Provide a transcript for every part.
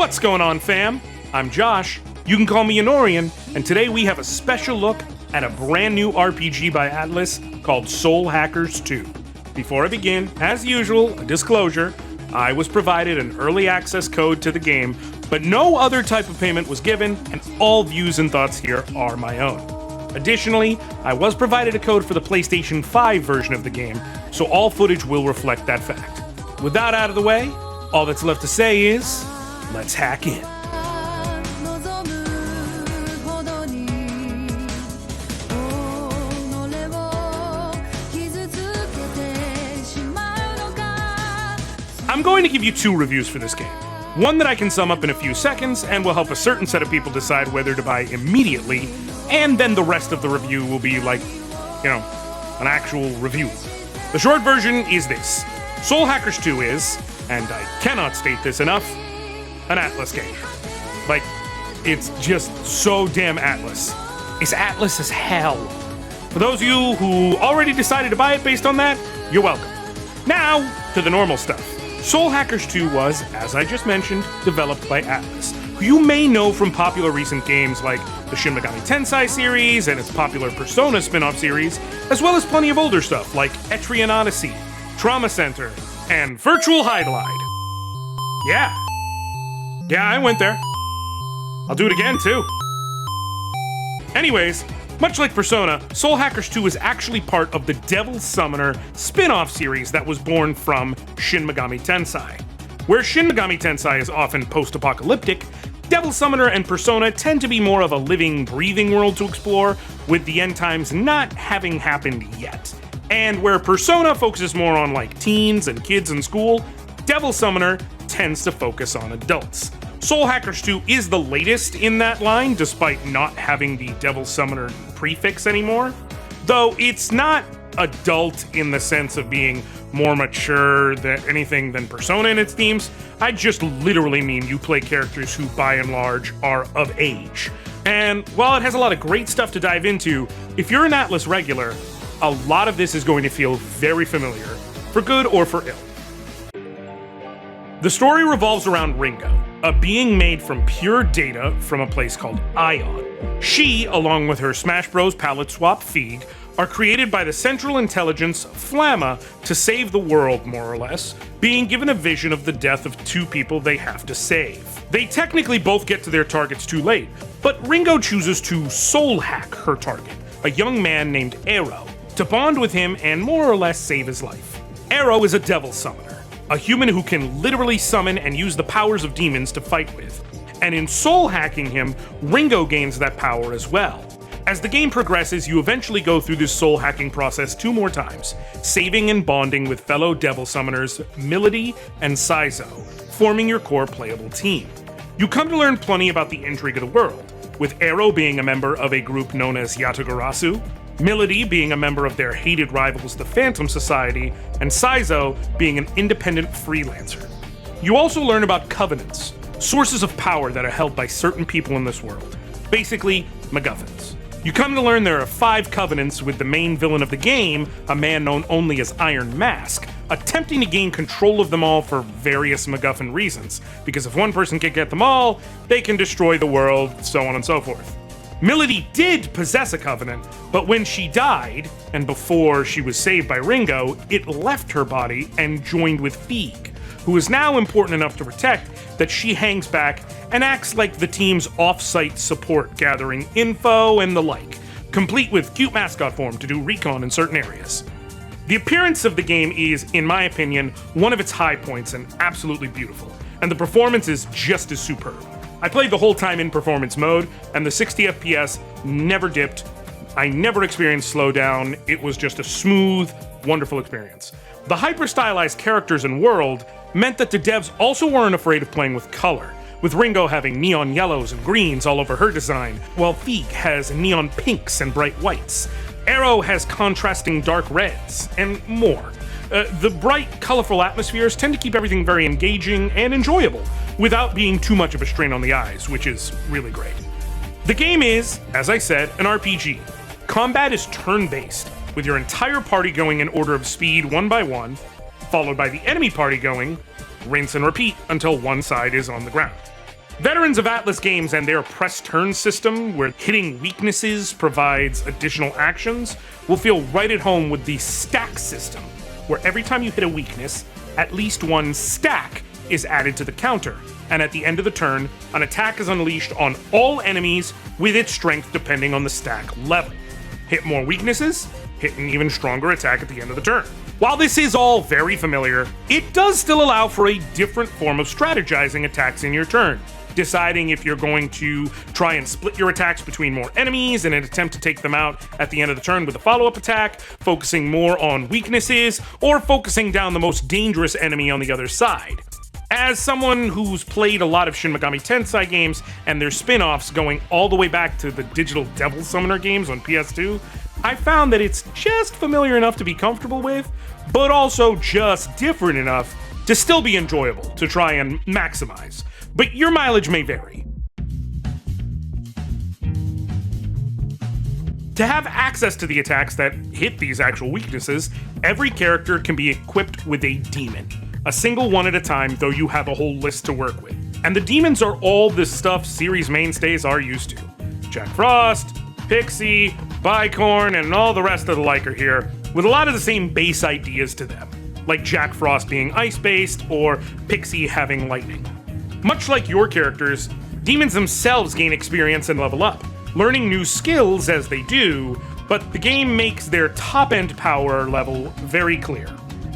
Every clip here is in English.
What's going on, fam? I'm Josh. You can call me Anoriand, and today we have a special look at a brand new RPG by Atlus called Soul Hackers 2. Before I begin, as usual, a disclosure, I was provided an early access code to the game, but no other type of payment was given, and all views and thoughts here are my own. Additionally, I was provided a code for the PlayStation 5 version of the game, so all footage will reflect that fact. With that out of the way, all that's left to say is, let's hack in. I'm going to give you two reviews for this game. One that I can sum up in a few seconds and will help a certain set of people decide whether to buy immediately, and then the rest of the review will be like, an actual review. The short version is this. Soul Hackers 2 is, and I cannot state this enough, an Atlus game. Like, it's just so damn Atlus. It's Atlus as hell. For those of you who already decided to buy it based on that, you're welcome. Now, to the normal stuff. Soul Hackers 2 was, as I just mentioned, developed by Atlus, who you may know from popular recent games like the Shin Megami Tensei series and its popular Persona spin-off series, as well as plenty of older stuff like Etrian Odyssey, Trauma Center, and Virtual Hydlide. Yeah, I went there. I'll do it again, too. Anyways, much like Persona, Soul Hackers 2 is actually part of the Devil Summoner spin-off series that was born from Shin Megami Tensei. Where Shin Megami Tensei is often post-apocalyptic, Devil Summoner and Persona tend to be more of a living, breathing world to explore, with the end times not having happened yet. And where Persona focuses more on like teens and kids in school, Devil Summoner tends to focus on adults. Soul Hackers 2 is the latest in that line, despite not having the Devil Summoner prefix anymore. Though it's not adult in the sense of being more mature than anything than Persona in its themes. I just literally mean you play characters who, by and large, are of age. And while it has a lot of great stuff to dive into, if you're an Atlus regular, a lot of this is going to feel very familiar, for good or for ill. The story revolves around Ringo, a being made from pure data from a place called Ion. She, along with her Smash Bros. Palette swap Feig, are created by the Central Intelligence Flamma to save the world, more or less, being given a vision of the death of two people they have to save. They technically both get to their targets too late, but Ringo chooses to soul hack her target, a young man named Arrow, to bond with him and more or less save his life. Arrow is a devil summoner, a human who can literally summon and use the powers of demons to fight with. And in soul hacking him, Ringo gains that power as well. As the game progresses, you eventually go through this soul hacking process 2 more times, saving and bonding with fellow devil summoners Melody and Saizo, forming your core playable team. You come to learn plenty about the intrigue of the world, with Arrow being a member of a group known as Yatagarasu, Melody being a member of their hated rivals, the Phantom Society, and Saizo being an independent freelancer. You also learn about covenants, sources of power that are held by certain people in this world, basically MacGuffins. You come to learn there are 5 covenants, with the main villain of the game, a man known only as Iron Mask, attempting to gain control of them all for various MacGuffin reasons, because if one person can get them all, they can destroy the world, so on and so forth. Melody did possess a covenant, but when she died, and before she was saved by Ringo, it left her body and joined with Feig, who is now important enough to protect that she hangs back and acts like the team's off-site support, gathering info and the like, complete with cute mascot form to do recon in certain areas. The appearance of the game is, in my opinion, one of its high points and absolutely beautiful, and the performance is just as superb. I played the whole time in performance mode, and the 60 FPS never dipped. I never experienced slowdown. It was just a smooth, wonderful experience. The hyper-stylized characters and world meant that the devs also weren't afraid of playing with color, with Ringo having neon yellows and greens all over her design, while Feig has neon pinks and bright whites. Arrow has contrasting dark reds, and more. The bright, colorful atmospheres tend to keep everything very engaging and enjoyable, without being too much of a strain on the eyes, which is really great. The game is, as I said, an RPG. Combat is turn-based, with your entire party going in order of speed 1 by 1, followed by the enemy party going rinse and repeat until one side is on the ground. Veterans of Atlus games and their press turn system, where hitting weaknesses provides additional actions, will feel right at home with the stack system, where every time you hit a weakness, at least one stack is added to the counter, and at the end of the turn, an attack is unleashed on all enemies with its strength depending on the stack level. Hit more weaknesses, hit an even stronger attack at the end of the turn. While this is all very familiar, it does still allow for a different form of strategizing attacks in your turn, deciding if you're going to try and split your attacks between more enemies in an attempt to take them out at the end of the turn with a follow-up attack, focusing more on weaknesses, or focusing down the most dangerous enemy on the other side. As someone who's played a lot of Shin Megami Tensei games and their spin-offs going all the way back to the digital Devil Summoner games on PS2, I found that it's just familiar enough to be comfortable with, but also just different enough to still be enjoyable to try and maximize. But your mileage may vary. To have access to the attacks that hit these actual weaknesses, every character can be equipped with a demon. A single one at a time, though you have a whole list to work with. And the demons are all the stuff series mainstays are used to. Jack Frost, Pixie, Bicorn, and all the rest of the like are here, with a lot of the same base ideas to them, like Jack Frost being ice-based or Pixie having lightning. Much like your characters, demons themselves gain experience and level up, learning new skills as they do, but the game makes their top-end power level very clear.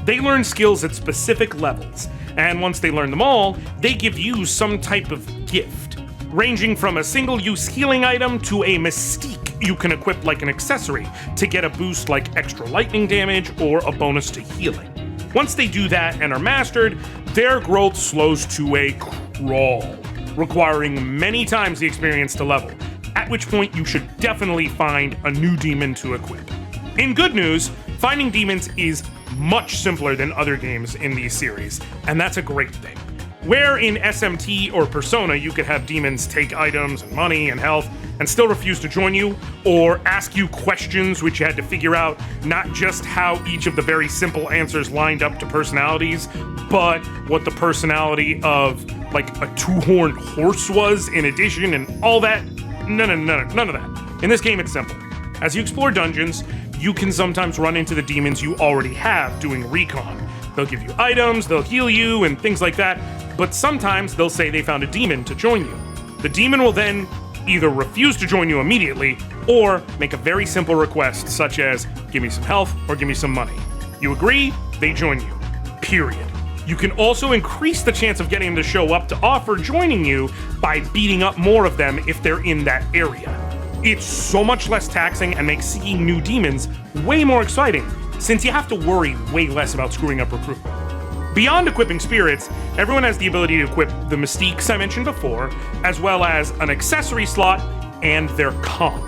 They learn skills at specific levels, and once they learn them all, they give you some type of gift, ranging from a single-use healing item to a Mystique you can equip like an accessory to get a boost like extra lightning damage or a bonus to healing. Once they do that and are mastered, their growth slows to a crawl, requiring many times the experience to level, at which point you should definitely find a new demon to equip. In good news, finding demons is much simpler than other games in these series, and that's a great thing. Where in SMT or Persona you could have demons take items and money and health and still refuse to join you, or ask you questions which you had to figure out not just how each of the very simple answers lined up to personalities, but what the personality of like a two-horned horse was in addition and all that. None of that. In this game it's simple. As you explore dungeons, you can sometimes run into the demons you already have doing recon. They'll give you items, they'll heal you, and things like that, but sometimes they'll say they found a demon to join you. The demon will then either refuse to join you immediately, or make a very simple request such as, give me some health or give me some money. You agree, they join you. Period. You can also increase the chance of getting them to show up to offer joining you by beating up more of them if they're in that area. It's so much less taxing and makes seeking new demons way more exciting, since you have to worry way less about screwing up recruitment. Beyond equipping spirits, everyone has the ability to equip the Mystiques I mentioned before, as well as an accessory slot and their comp.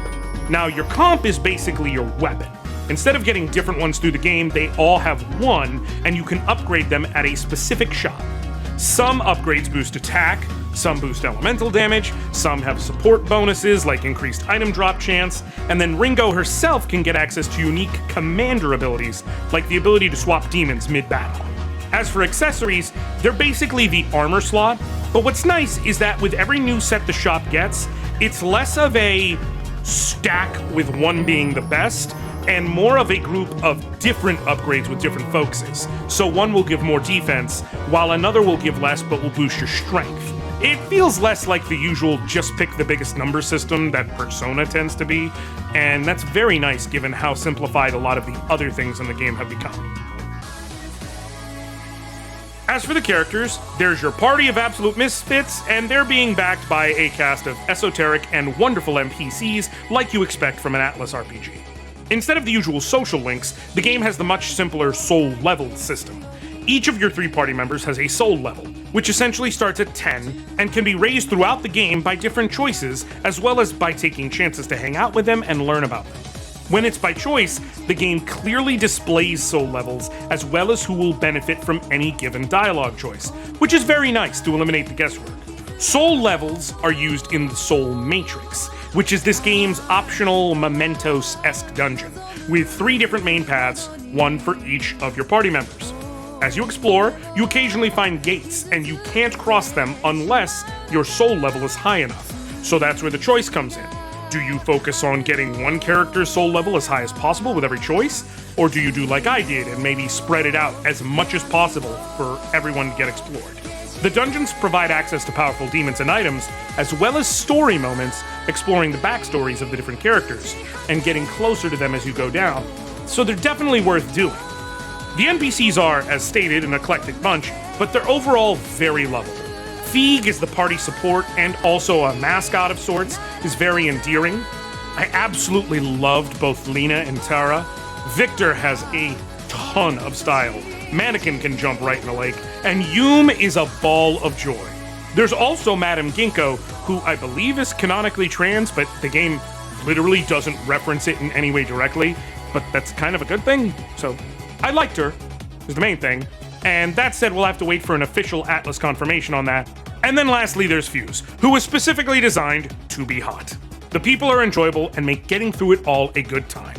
Now, your comp is basically your weapon. Instead of getting different ones through the game, they all have one, and you can upgrade them at a specific shop. Some upgrades boost attack, some boost elemental damage, some have support bonuses like increased item drop chance, and then Ringo herself can get access to unique commander abilities, like the ability to swap demons mid-battle. As for accessories, they're basically the armor slot, but what's nice is that with every new set the shop gets, it's less of a stack with one being the best, and more of a group of different upgrades with different focuses. So one will give more defense, while another will give less but will boost your strength. It feels less like the usual just pick the biggest number system that Persona tends to be, and that's very nice given how simplified a lot of the other things in the game have become. As for the characters, there's your party of absolute misfits, and they're being backed by a cast of esoteric and wonderful NPCs like you expect from an Atlus RPG. Instead of the usual social links, the game has the much simpler soul level system. Each of your 3 party members has a soul level, which essentially starts at 10 and can be raised throughout the game by different choices, as well as by taking chances to hang out with them and learn about them. When it's by choice, the game clearly displays soul levels as well as who will benefit from any given dialogue choice, which is very nice to eliminate the guesswork. Soul levels are used in the Soul Matrix, which is this game's optional Mementos-esque dungeon, with 3 different main paths, one for each of your party members. As you explore, you occasionally find gates, and you can't cross them unless your soul level is high enough. So that's where the choice comes in. Do you focus on getting one character's soul level as high as possible with every choice? Or do you do like I did and maybe spread it out as much as possible for everyone to get explored? The dungeons provide access to powerful demons and items, as well as story moments exploring the backstories of the different characters and getting closer to them as you go down, so they're definitely worth doing. The NPCs are, as stated, an eclectic bunch, but they're overall very lovable. Feig is the party support and also a mascot of sorts, is very endearing. I absolutely loved both Lena and Tara. Victor has a ton of style. Mannequin can jump right in the lake, and Yume is a ball of joy. There's also Madame Ginkgo, who I believe is canonically trans, but the game literally doesn't reference it in any way directly, but that's kind of a good thing, so I liked her, is the main thing. And that said, we'll have to wait for an official Atlus confirmation on that. And then lastly, there's Fuse, who was specifically designed to be hot. The people are enjoyable and make getting through it all a good time.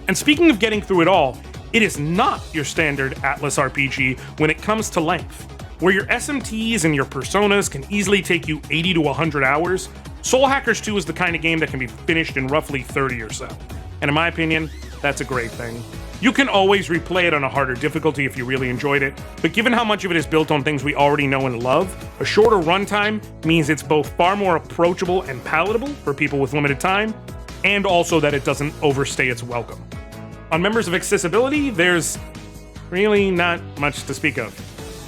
And speaking of getting through it all, it is not your standard Atlus RPG when it comes to length. Where your SMTs and your personas can easily take you 80 to 100 hours, Soul Hackers 2 is the kind of game that can be finished in roughly 30 or so. And in my opinion, that's a great thing. You can always replay it on a harder difficulty if you really enjoyed it, but given how much of it is built on things we already know and love, a shorter runtime means it's both far more approachable and palatable for people with limited time, and also that it doesn't overstay its welcome. On members of accessibility, there's really not much to speak of.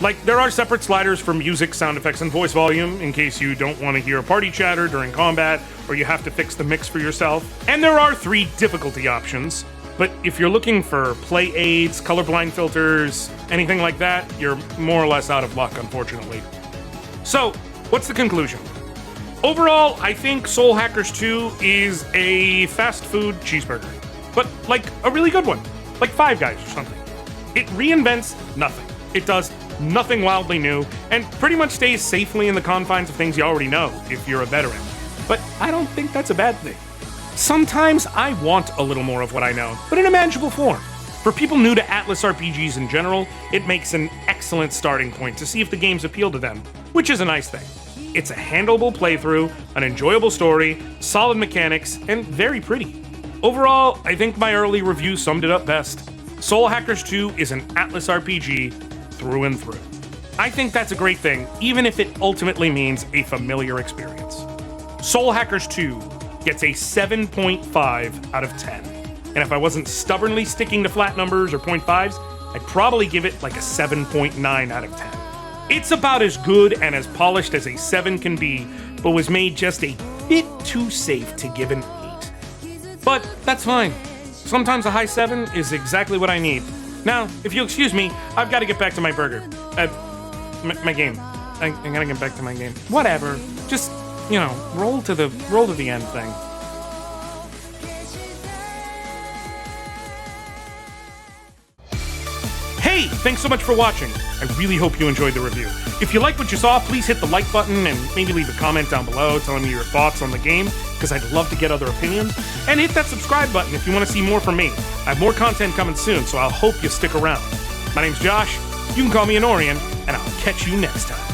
Like, there are separate sliders for music, sound effects, and voice volume, in case you don't want to hear party chatter during combat, or you have to fix the mix for yourself. And there are 3 difficulty options. But if you're looking for play aids, colorblind filters, anything like that, you're more or less out of luck, unfortunately. So, what's the conclusion? Overall, I think Soul Hackers 2 is a fast food cheeseburger. But, like, a really good one. Like Five Guys or something. It reinvents nothing. It does nothing wildly new, and pretty much stays safely in the confines of things you already know, if you're a veteran. But I don't think that's a bad thing. Sometimes I want a little more of what I know, but in a manageable form. For people new to Atlus RPGs in general, it makes an excellent starting point to see if the games appeal to them, which is a nice thing. It's a handleable playthrough, an enjoyable story, solid mechanics, and very pretty. Overall, I think my early review summed it up best. Soul Hackers 2 is an Atlus RPG through and through. I think that's a great thing, even if it ultimately means a familiar experience. Soul Hackers 2 gets a 7.5 out of 10. And if I wasn't stubbornly sticking to flat numbers or 0.5s, I'd probably give it like a 7.9 out of 10. It's about as good and as polished as a 7 can be, but was made just a bit too safe to give an 8. But that's fine. Sometimes a high 7 is exactly what I need. Now, if you'll excuse me, I've got to get back to my burger. My game. I gotta get back to my game. Whatever. Just, you know, roll to the end thing. Hey, thanks so much for watching. I really hope you enjoyed the review. If you liked what you saw, please hit the like button and maybe leave a comment down below telling me your thoughts on the game, because I'd love to get other opinions. And hit that subscribe button if you want to see more from me. I have more content coming soon, so I'll hope you stick around. My name's Josh, you can call me Anoriand, and I'll catch you next time.